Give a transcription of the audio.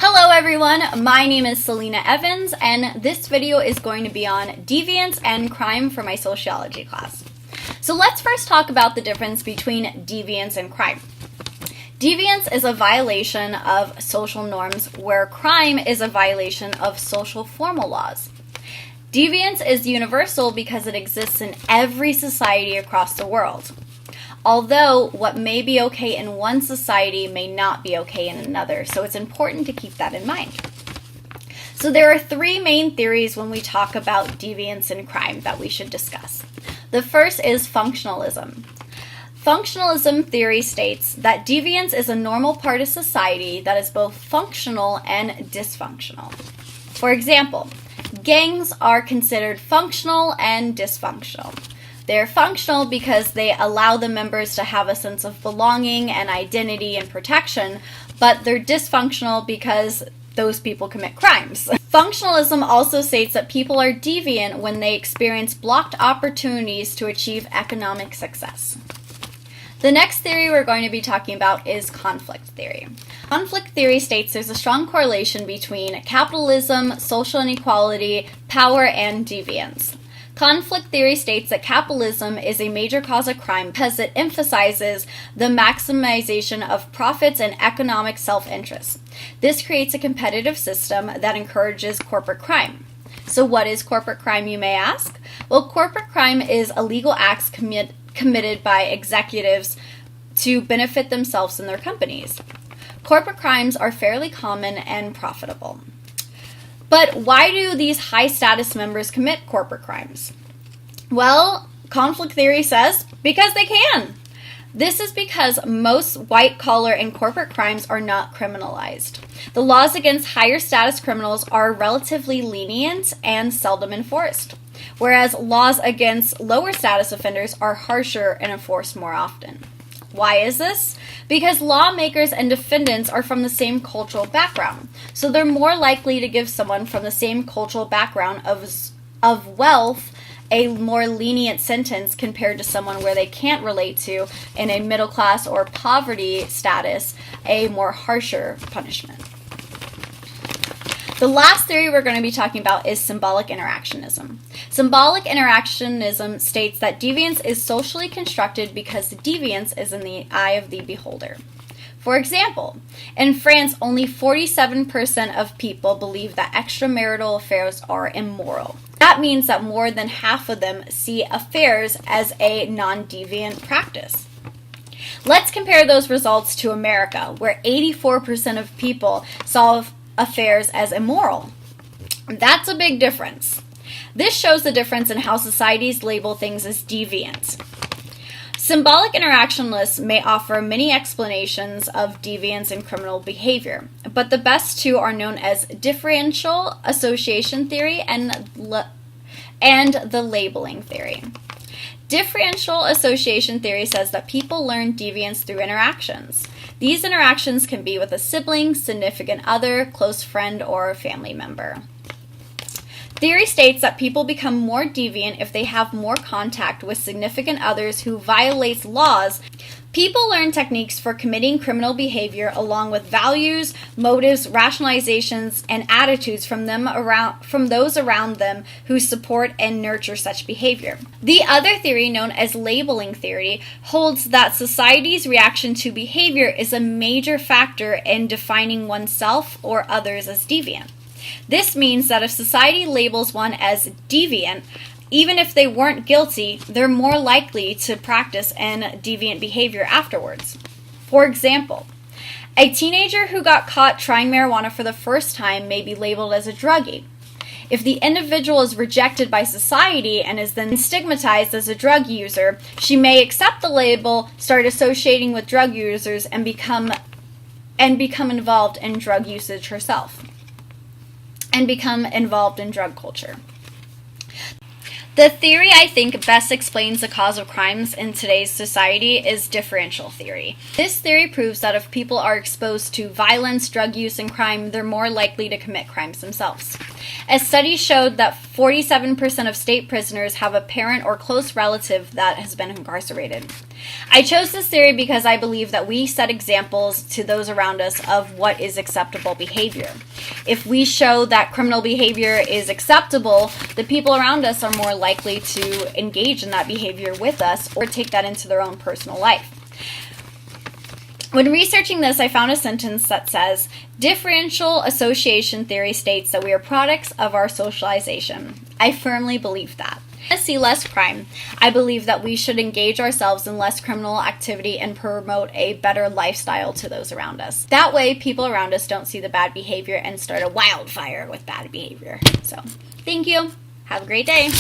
Hello everyone, my name is Selena Evans, and this video is going to be on deviance and crime for my sociology class. So let's first talk about the difference between deviance and crime. Deviance is a violation of social norms, where crime is a violation of social formal laws. Deviance is universal because it exists in every society across the world. Although what may be okay in one society may not be okay in another, so it's important to keep that in mind. So there are three main theories when we talk about deviance and crime that we should discuss. The first is functionalism. Functionalism theory states that deviance is a normal part of society that is both functional and dysfunctional. For example, gangs are considered functional and dysfunctional. They're functional because they allow the members to have a sense of belonging and identity and protection, but they're dysfunctional because those people commit crimes. Functionalism also states that people are deviant when they experience blocked opportunities to achieve economic success. The next theory we're going to be talking about is conflict theory. Conflict theory states there's a strong correlation between capitalism, social inequality, power, and deviance. Conflict theory states that capitalism is a major cause of crime because it emphasizes the maximization of profits and economic self-interest. This creates a competitive system that encourages corporate crime. So what is corporate crime, you may ask? Well, corporate crime is illegal acts committed by executives to benefit themselves and their companies. Corporate crimes are fairly common and profitable. But why do these high-status members commit corporate crimes? Well, conflict theory says because they can. This is because most white-collar and corporate crimes are not criminalized. The laws against higher-status criminals are relatively lenient and seldom enforced, whereas laws against lower-status offenders are harsher and enforced more often. Why is this? Because lawmakers and defendants are from the same cultural background, so they're more likely to give someone from the same cultural background of wealth a more lenient sentence compared to someone where they can't relate to in a middle class or poverty status a more harsher punishment. The last theory we're going to be talking about is symbolic interactionism. Symbolic interactionism states that deviance is socially constructed because deviance is in the eye of the beholder. For example, in France, only 47% of people believe that extramarital affairs are immoral. That means that more than half of them see affairs as a non-deviant practice. Let's compare those results to America, where 84% of people saw affairs as immoral. That's a big difference. This shows the difference in how societies label things as deviant. Symbolic interactionalists may offer many explanations of deviance and criminal behavior, but the best two are known as differential association theory and the labeling theory. Differential association theory says that people learn deviance through interactions. These interactions can be with a sibling, significant other, close friend, or family member. Theory states that people become more deviant if they have more contact with significant others who violate laws. People learn techniques for committing criminal behavior along with values, motives, rationalizations, and attitudes from those around them who support and nurture such behavior. The other theory, known as labeling theory, holds that society's reaction to behavior is a major factor in defining oneself or others as deviant. This means that if society labels one as deviant, even if they weren't guilty, they're more likely to practice an deviant behavior afterwards. For example, a teenager who got caught trying marijuana for the first time may be labeled as a druggie. If the individual is rejected by society and is then stigmatized as a drug user, she may accept the label, start associating with drug users, and become involved in drug usage herself, and become involved in drug culture. The theory I think best explains the cause of crimes in today's society is differential theory. This theory proves that if people are exposed to violence, drug use, and crime, they're more likely to commit crimes themselves. A study showed that 47% of state prisoners have a parent or close relative that has been incarcerated. I chose this theory because I believe that we set examples to those around us of what is acceptable behavior. If we show that criminal behavior is acceptable, the people around us are more likely to engage in that behavior with us or take that into their own personal life. When researching this, I found a sentence that says, differential association theory states that we are products of our socialization. I firmly believe that. To see less crime, I believe that we should engage ourselves in less criminal activity and promote a better lifestyle to those around us. That way, people around us don't see the bad behavior and start a wildfire with bad behavior. So, thank you. Have a great day.